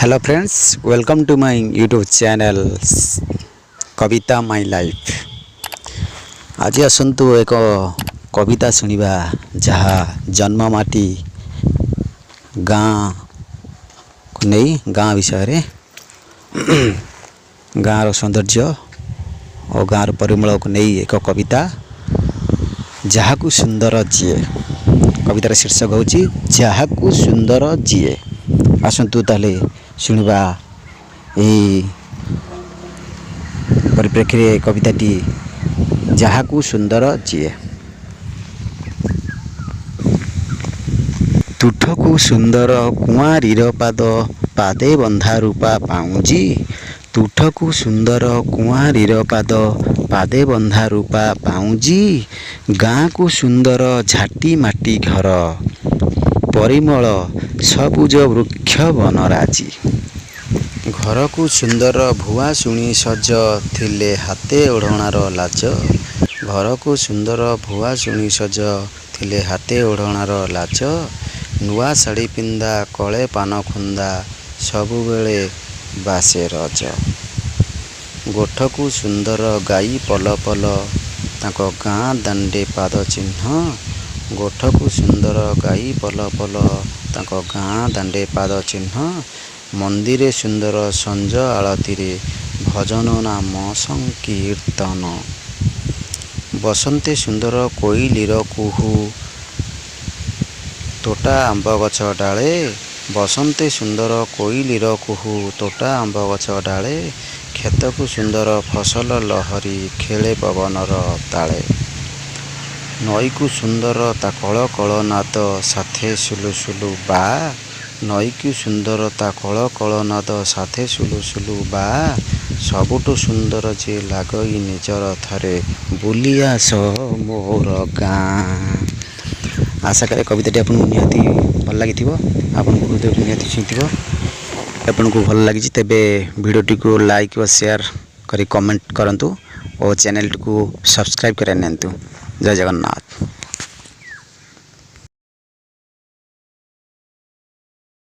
Hello friends, welcome to my YouTube channel Kavita my life. आज आसतु एक कविता शुणा जहाँ जन्ममाटी गाँ को नहीं गाँ विषय गाँर सौंदर्य और गाँर परिमल को नहीं एक कविता जाहाकू सुंदर जीए। कवितार शीर्षक हूँ जाहाकू सुंदर जीए। आसतु ताले शुणा यही परिप्रेक्षी कविताटी जाहाकू सुंदर जीए। तुठकू सुंदर कुआरीर पाद पादे बंधा रूपा पाऊँजी। तुठकू सुंदर कुआरीर पाद पादे बंधा रूपा पाऊँजी। गाँ को सुंदर झाटी माटी घर परिमल सबुज वृक्ष बनराजी। घर को सुंदर भुआ शुणी सज थिले हाथे ओढ़णार लाज। घर को सुंदर भुआ शुणी सज थिले हाथे ओढ़णार लाज। नुआ शाढ़ी पिंधा कले पान खुंदा सबुबेले बासे रज। गोठ को सुंदर गाई पल पल ताको गाँ दांडे पाद चिन्ह। गोठ को सुंदर गाई पल पल ताको गाँ दांडे पाद चिन्ह। मंदिरे सुंदर संज आलती भजन नाम संकीर्तन। बसंते सुंदर कोइलीर कुहू तोटा आंब गछ डाले। बसंते सुंदर कोइलीर कुहू तोटा आंब गछ डाले। खेत को सुंदर फसल लहरी खेले पवनर ताले। नई को सुंदर ता कल कल नाद साथे सुलु सुलु बा। नई को सुंदर ता कल कल नाद साथे सुलु सुलु बा। सबुठु सुंदर जे लागई निजर थारे बुली आस मोर गाँ। आशा करे कविताटी आपको निहाती भल लगी आपको हृदय को निहाती छुईथिବ। आपको भल लगी तेबे वीडियोटी को लाइक और शेयर करी कमेंट करंतु और चैनल को सब्सक्राइब कर नियंतु। जय जगन्नाथ।